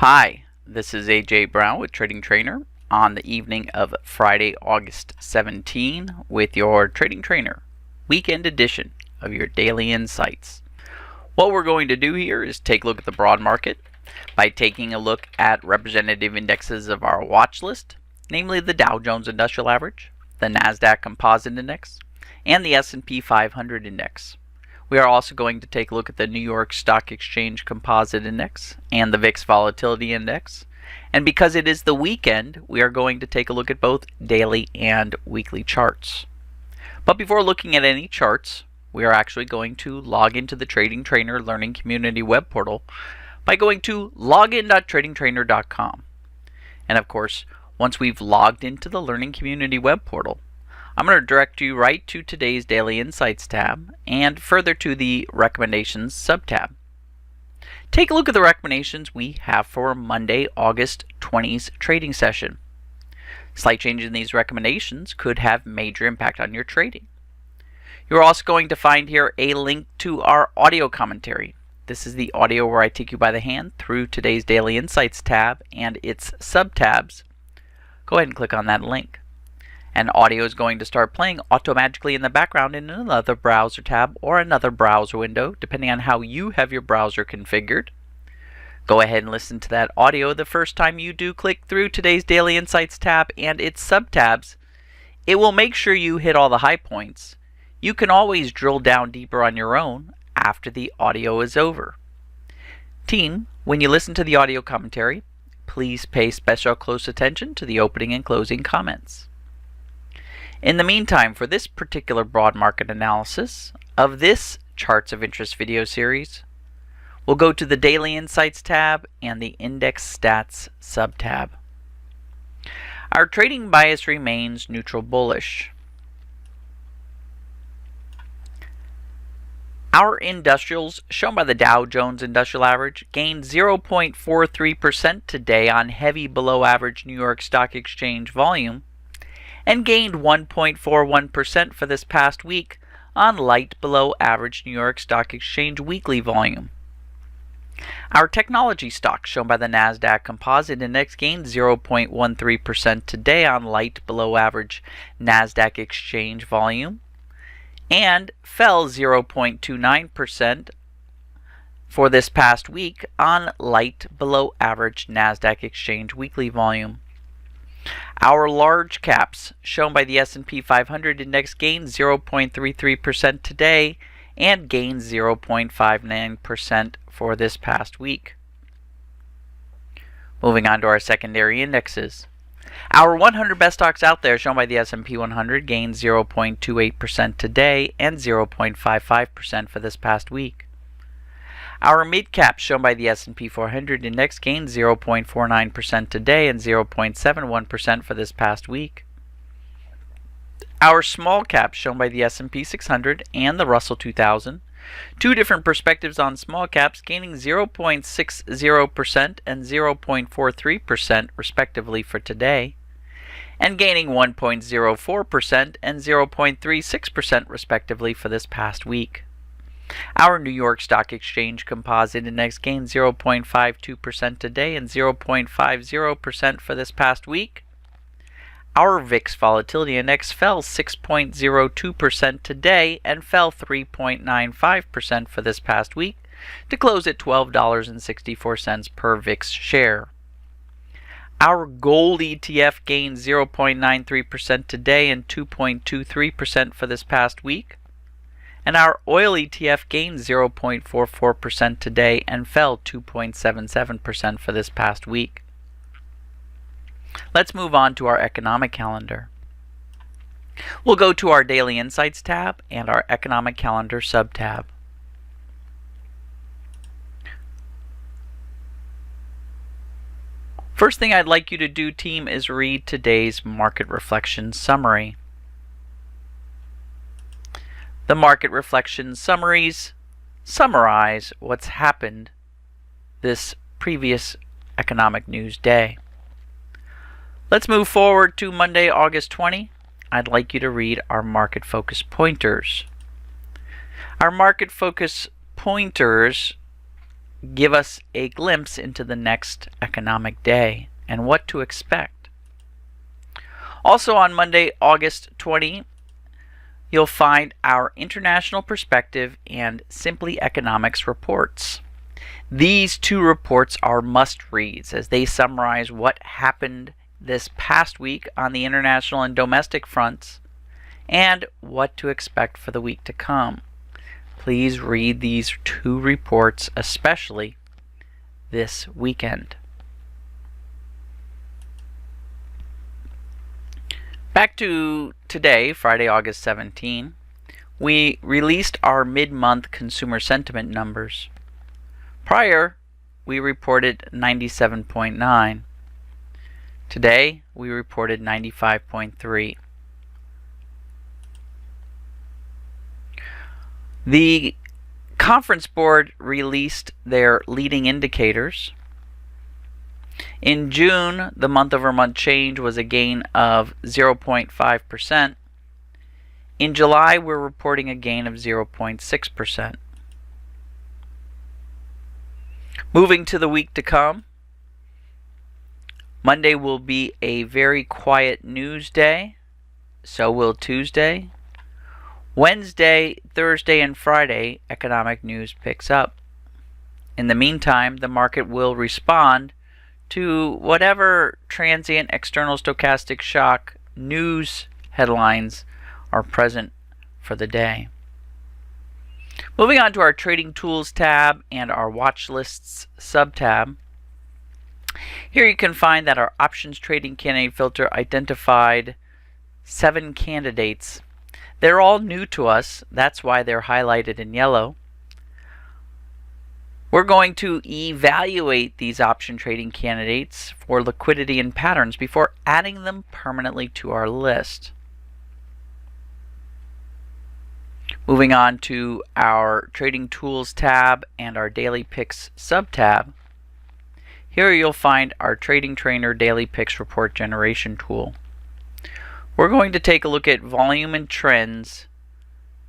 Hi, this is AJ Brown with Trading Trainer on the evening of Friday, August 17 with your Trading Trainer weekend edition of your daily insights. What we're going to do here is take a look at the broad market by taking a look at representative indexes of our watch list, namely the Dow Jones Industrial Average, the Nasdaq Composite Index, and the S&P 500 Index. We are also going to take a look at the New York Stock Exchange Composite Index and the Vix Volatility Index. And because it is the weekend, we are going to take a look at both daily and weekly charts. But before looking at any charts, we are actually going to log into the Trading Trainer Learning Community web portal by going to login.tradingtrainer.com. And of course, once we've logged into the Learning Community web portal, I'm going to direct you right to today's Daily Insights tab and further to the Recommendations subtab. Take a look at the recommendations we have for Monday, August 20's trading session. Slight changes in these recommendations could have major impact on your trading. You're also going to find here a link to our audio commentary. This is the audio where I take you by the hand through today's Daily Insights tab and its subtabs. Go ahead and click on that link. And audio is going to start playing automatically in the background in another browser tab or another browser window, depending on how you have your browser configured. Go ahead and listen to that audio the first time you do click through today's Daily Insights tab and its subtabs. It will make sure you hit all the high points. You can always drill down deeper on your own after the audio is over. Team, when you listen to the audio commentary, please pay special close attention to the opening and closing comments. In the meantime, for this particular broad market analysis of this Charts of Interest video series, we'll go to the Daily Insights tab and the Index Stats subtab. Our trading bias remains neutral bullish. Our industrials, shown by the Dow Jones Industrial Average, gained 0.43% today on heavy below average New York Stock Exchange volume, and gained 1.41% for this past week on light below average New York Stock Exchange weekly volume. Our technology stocks, shown by the Nasdaq Composite Index, gained 0.13% today on light below average Nasdaq Exchange volume and fell 0.29% for this past week on light below average Nasdaq Exchange weekly volume. Our large caps, shown by the S&P 500 Index, gained 0.33% today and gained 0.59% for this past week. Moving on to our secondary indexes. Our 100 best stocks out there, shown by the S&P 100, gained 0.28% today and 0.55% for this past week. Our mid-caps, shown by the S&P 400 Index, gained 0.49% today and 0.71% for this past week. Our small caps, shown by the S&P 600 and the Russell 2000, two different perspectives on small caps, gaining 0.60% and 0.43% respectively for today, and gaining 1.04% and 0.36% respectively for this past week. Our New York Stock Exchange Composite Index gained 0.52% today and 0.50% for this past week. Our Vix Volatility Index fell 6.02% today and fell 3.95% for this past week to close at $12.64 per Vix share. Our gold ETF gained 0.93% today and 2.23% for this past week. And our oil ETF gained 0.44% today and fell 2.77% for this past week. Let's move on to our economic calendar. We'll go to our Daily Insights tab and our Economic Calendar subtab. First thing I'd like you to do, team, is read today's Market Reflection Summary. The Market Reflection Summaries summarize what's happened this previous economic news day. Let's move forward to Monday, August 20. I'd like you to read our Market Focus Pointers. Our Market Focus Pointers give us a glimpse into the next economic day and what to expect. Also on Monday, August 20, you'll find our International Perspective and Simply Economics reports. These two reports are must-reads as they summarize what happened this past week on the international and domestic fronts and what to expect for the week to come. Please read these two reports, especially this weekend. Back to today, Friday, August 17, we released our mid-month consumer sentiment numbers. Prior, we reported 97.9. Today, we reported 95.3. The Conference Board released their leading indicators. In June, the month-over-month change was a gain of 0.5%. In July, we're reporting a gain of 0.6%. Moving to the week to come, Monday will be a very quiet news day. So will Tuesday. Wednesday, Thursday, and Friday, economic news picks up. In the meantime, the market will respond to whatever transient external stochastic shock news headlines are present for the day. Moving on to our Trading Tools tab and our Watch Lists sub-tab. Here you can find that our Options Trading Candidate filter identified 7 candidates. They're all new to us, that's why they're highlighted in yellow. We're going to evaluate these option trading candidates for liquidity and patterns before adding them permanently to our list. Moving on to our Trading Tools tab and our Daily Picks sub-tab. Here you'll find our Trading Trainer Daily Picks Report Generation tool. We're going to take a look at volume and trends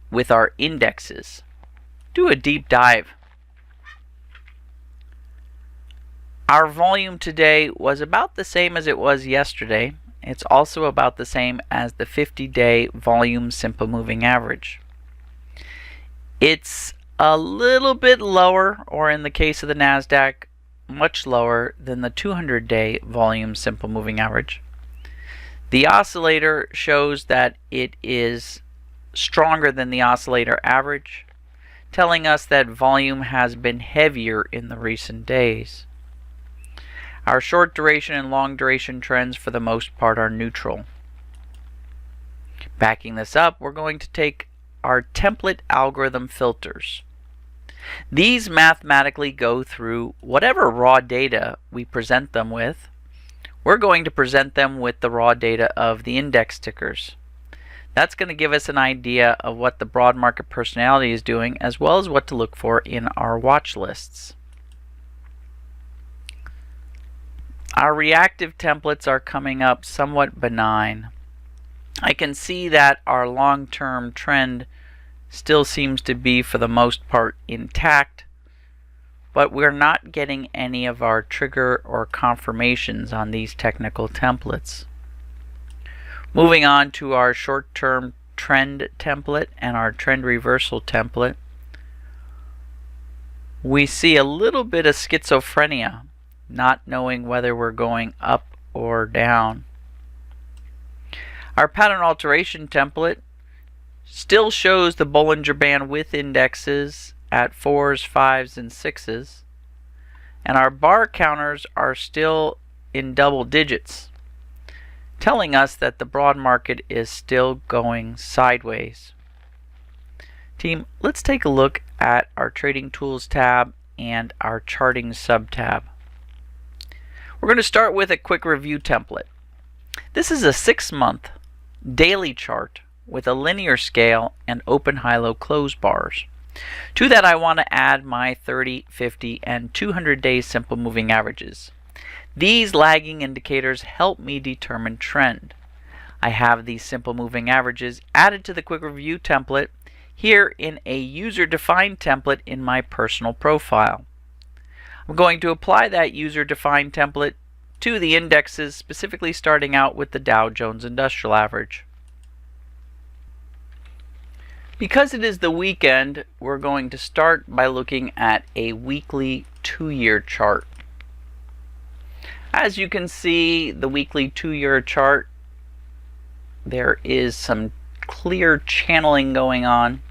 with our indexes. Do a deep dive. Our volume today was about the same as it was yesterday. It's also about the same as the 50-day volume simple moving average. It's a little bit lower, or in the case of the NASDAQ, much lower than the 200-day volume simple moving average. The oscillator shows that it is stronger than the oscillator average, telling us that volume has been heavier in the recent days. Our short duration and long duration trends for the most part are neutral. Backing this up, we're going to take our template algorithm filters. These mathematically go through whatever raw data we present them with. We're going to present them with the raw data of the index tickers. That's going to give us an idea of what the broad market personality is doing, as well as what to look for in our watch lists. Our reactive templates are coming up somewhat benign. I can see that our long-term trend still seems to be for the most part intact, but we're not getting any of our trigger or confirmations on these technical templates. Moving on to our short-term trend template and our trend reversal template, we see a little bit of schizophrenia, not knowing whether we're going up or down. Our pattern alteration template still shows the Bollinger Band with indexes at 4s, 5s, and 6s, and our bar counters are still in double digits, telling us that the broad market is still going sideways. Team, let's take a look at our Trading Tools tab and our Charting sub-tab. We're going to start with a quick review template. This is a 6-month daily chart with a linear scale and open high-low close bars. To that, I want to add my 30, 50, and 200-day simple moving averages. These lagging indicators help me determine trend. I have these simple moving averages added to the quick review template here in a user-defined template in my personal profile. I'm going to apply that user-defined template to the indexes, specifically starting out with the Dow Jones Industrial Average. Because it is the weekend, we're going to start by looking at a weekly 2-year chart. As you can see, the weekly 2-year chart, there is some clear channeling going on.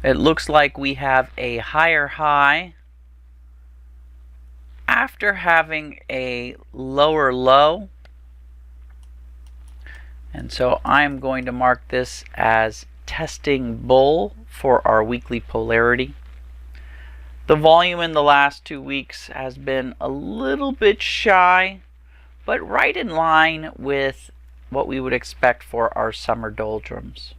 It looks like we have a higher high after having a lower low. And so I'm going to mark this as testing bull for our weekly polarity. The volume in the last 2 weeks has been a little bit shy, but right in line with what we would expect for our summer doldrums.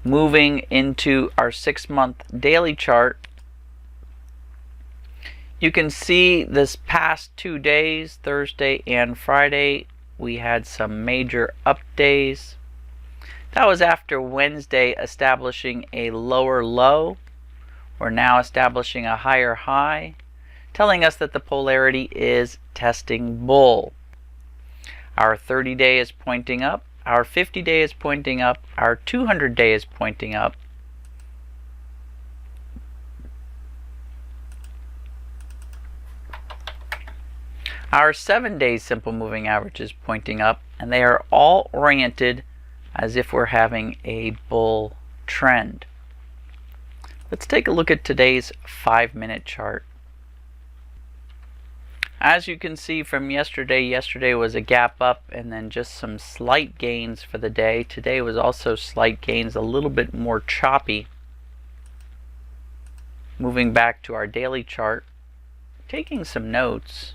Moving into our 6-month daily chart, you can see this past 2 days, Thursday and Friday, we had some major up days. That was after Wednesday establishing a lower low. We're now establishing a higher high, telling us that the polarity is testing bull. Our 30-day is pointing up, our 50-day is pointing up, our 200-day is pointing up. Our 7-day simple moving average is pointing up, and they are all oriented as if we're having a bull trend. Let's take a look at today's 5-minute chart. As you can see from yesterday was a gap up and then just some slight gains for the day. Today was also slight gains, a little bit more choppy. Moving back to our daily chart, taking some notes.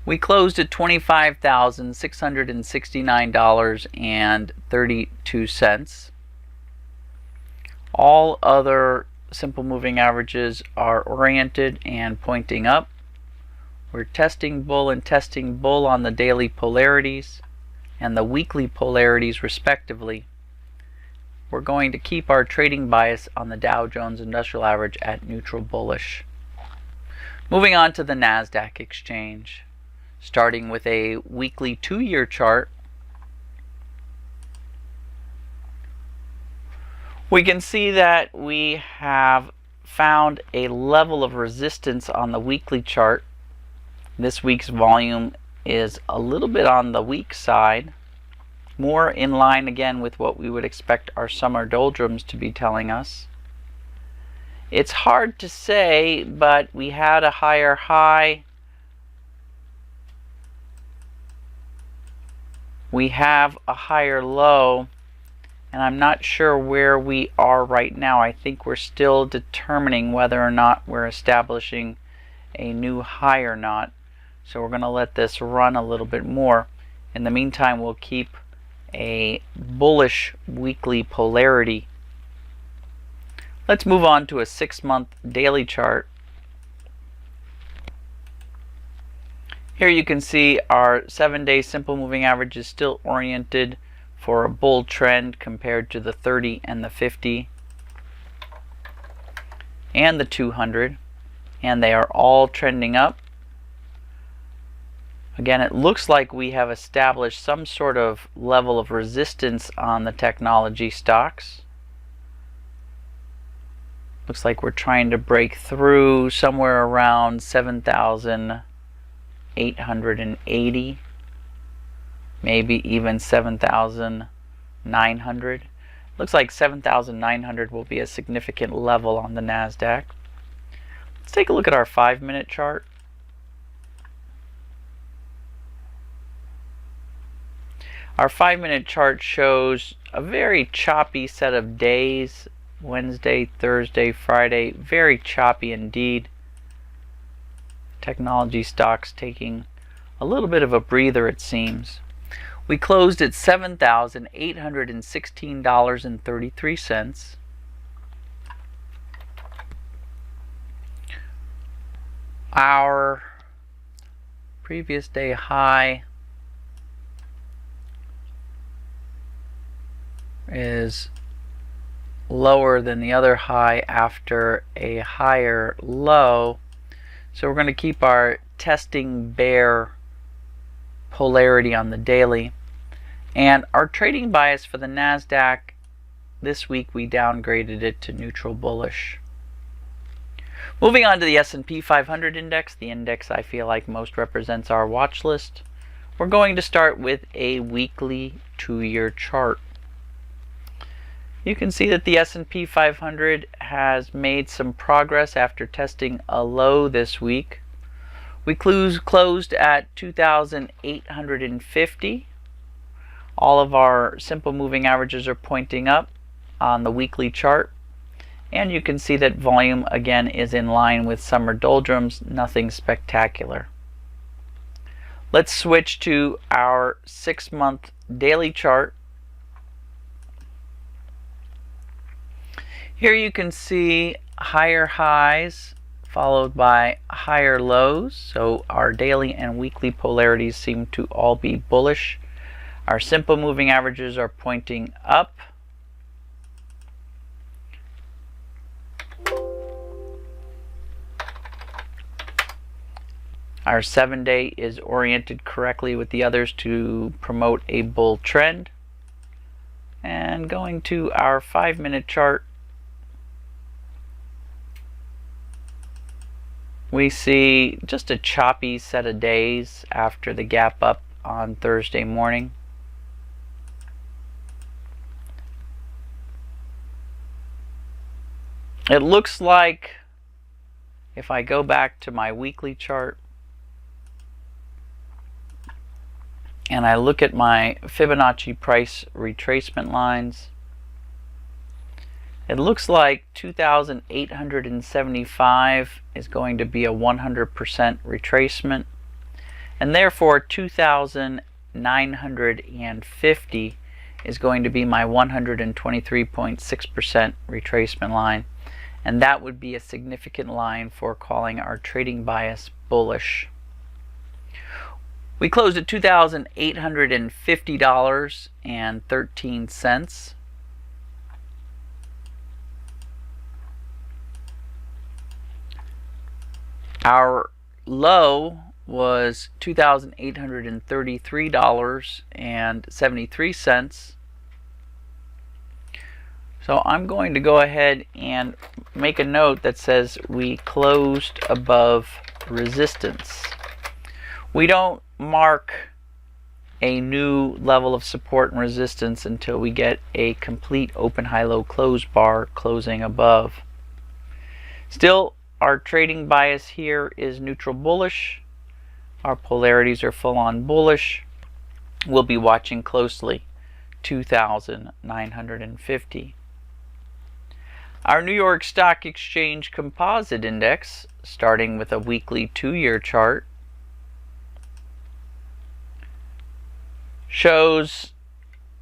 We closed at $25,669.32. All other simple moving averages are oriented and pointing up. We're testing bull and testing bull on the daily polarities and the weekly polarities respectively. We're going to keep our trading bias on the Dow Jones Industrial Average at neutral bullish. Moving on to the NASDAQ exchange. Starting with a weekly 2-year chart, we can see that we have found a level of resistance on the weekly chart. This week's volume is a little bit on the weak side, more in line again with what we would expect our summer doldrums to be telling us. It's hard to say, but we had a higher high. We have a higher low, and I'm not sure where we are right now. I think we're still determining whether or not we're establishing a new high or not. So we're going to let this run a little bit more. In the meantime, we'll keep a bullish weekly polarity. Let's move on to a 6-month daily chart. Here you can see our 7-day simple moving average is still oriented for a bull trend compared to the 30 and the 50 and the 200, and they are all trending up. Again, it looks like we have established some sort of level of resistance on the technology stocks. Looks like we're trying to break through somewhere around 7,880, maybe even 7,900. Looks like 7,900 will be a significant level on the NASDAQ. Let's take a look at our 5-minute chart. Our 5-minute chart shows a very choppy set of days. Wednesday, Thursday, Friday, very choppy indeed. Technology stocks taking a little bit of a breather, it seems. We closed at $7,816.33. Our previous day high is lower than the other high after a higher low. So we're going to keep our testing bear polarity on the daily. And our trading bias for the NASDAQ, this week we downgraded it to neutral bullish. Moving on to the S&P 500 index, the index I feel like most represents our watch list. We're going to start with a weekly 2-year chart. You can see that the S&P 500 has made some progress after testing a low this week. We closed at 2,850. All of our simple moving averages are pointing up on the weekly chart. And you can see that volume again is in line with summer doldrums, nothing spectacular. Let's switch to our 6-month daily chart. Here you can see higher highs followed by higher lows. So our daily and weekly polarities seem to all be bullish. Our simple moving averages are pointing up. Our 7-day is oriented correctly with the others to promote a bull trend. And going to our 5-minute chart, we see just a choppy set of days after the gap up on Thursday morning. It looks like, if I go back to my weekly chart and I look at my Fibonacci price retracement lines, it looks like 2,875 is going to be a 100% retracement, and therefore 2,950 is going to be my 123.6% retracement line, and that would be a significant line for calling our trading bias bullish. We closed at $2,850.13. Our low was $2,833.73. So I'm going to go ahead and make a note that says we closed above resistance. We don't mark a new level of support and resistance until we get a complete open high-low close bar closing above. Still, our trading bias here is neutral bullish. Our polarities are full-on bullish. We'll be watching closely 2,950. Our New York Stock Exchange Composite Index, starting with a weekly 2-year chart, shows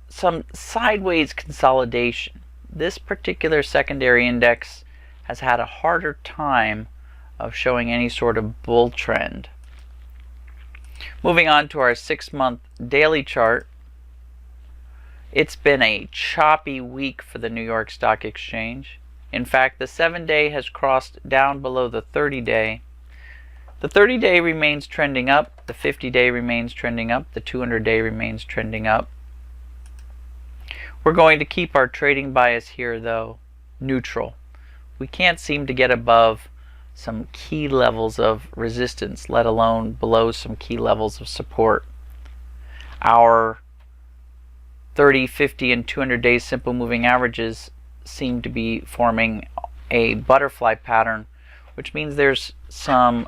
some sideways consolidation. This particular secondary index has had a harder time of showing any sort of bull trend. Moving on to our 6-month daily chart, it's been a choppy week for the New York Stock Exchange. In fact, the 7-day has crossed down below the 30-day. The 30-day remains trending up, the 50-day remains trending up, the 200-day remains trending up. We're going to keep our trading bias here, though, neutral. We can't seem to get above some key levels of resistance, let alone below some key levels of support. Our 30, 50, and 200-day simple moving averages seem to be forming a butterfly pattern, which means there's some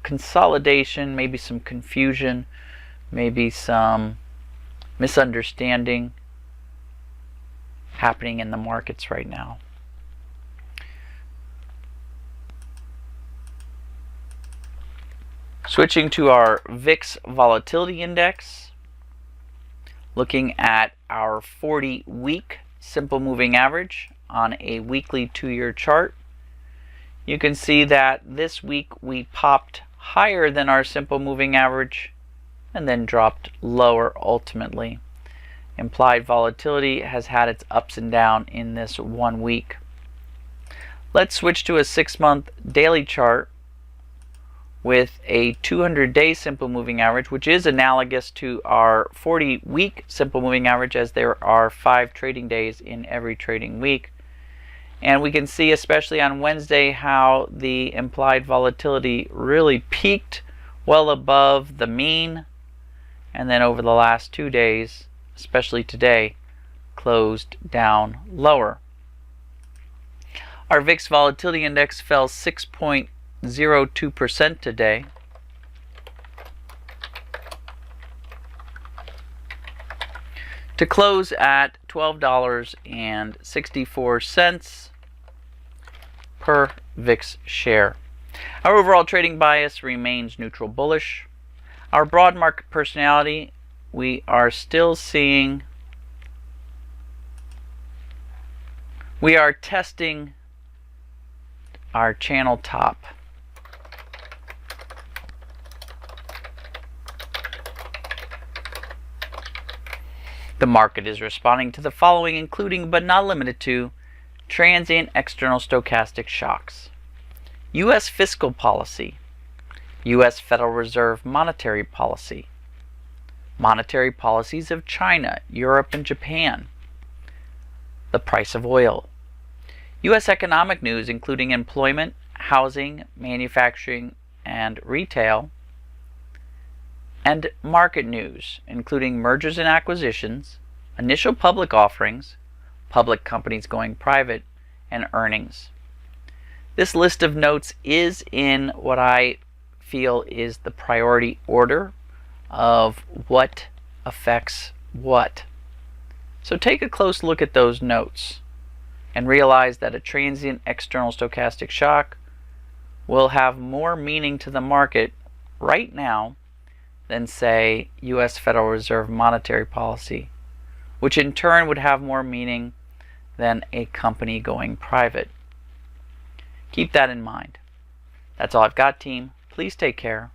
consolidation, maybe some confusion, maybe some misunderstanding happening in the markets right now. Switching to our Vix Volatility Index, looking at our 40-week simple moving average on a weekly 2-year chart, you can see that this week we popped higher than our simple moving average and then dropped lower ultimately. Implied volatility has had its ups and downs in this 1 week. Let's switch to a 6-month daily chart with a 200-day simple moving average, which is analogous to our 40-week simple moving average, as there are 5 trading days in every trading week. And we can see, especially on Wednesday, how the implied volatility really peaked well above the mean, and then over the last 2 days, especially today, closed down lower. Our Vix Volatility Index fell 6.02% today. To close at $12.64 per VIX share. Our overall trading bias remains neutral bullish. Our broad market personality, we are still seeing, we are testing our channel top. The market is responding to the following, including but not limited to transient external stochastic shocks, U.S. fiscal policy, U.S. Federal Reserve monetary policy, monetary policies of China, Europe, and Japan, the price of oil, U.S. economic news including employment, housing, manufacturing, and retail, and market news including mergers and acquisitions, initial public offerings, public companies going private, and earnings. This list of notes is in what I feel is the priority order of what affects what. So take a close look at those notes and realize that a transient external stochastic shock will have more meaning to the market right now than, say, U.S. Federal Reserve monetary policy, which in turn would have more meaning than a company going private. Keep that in mind. That's all I've got, team. Please take care.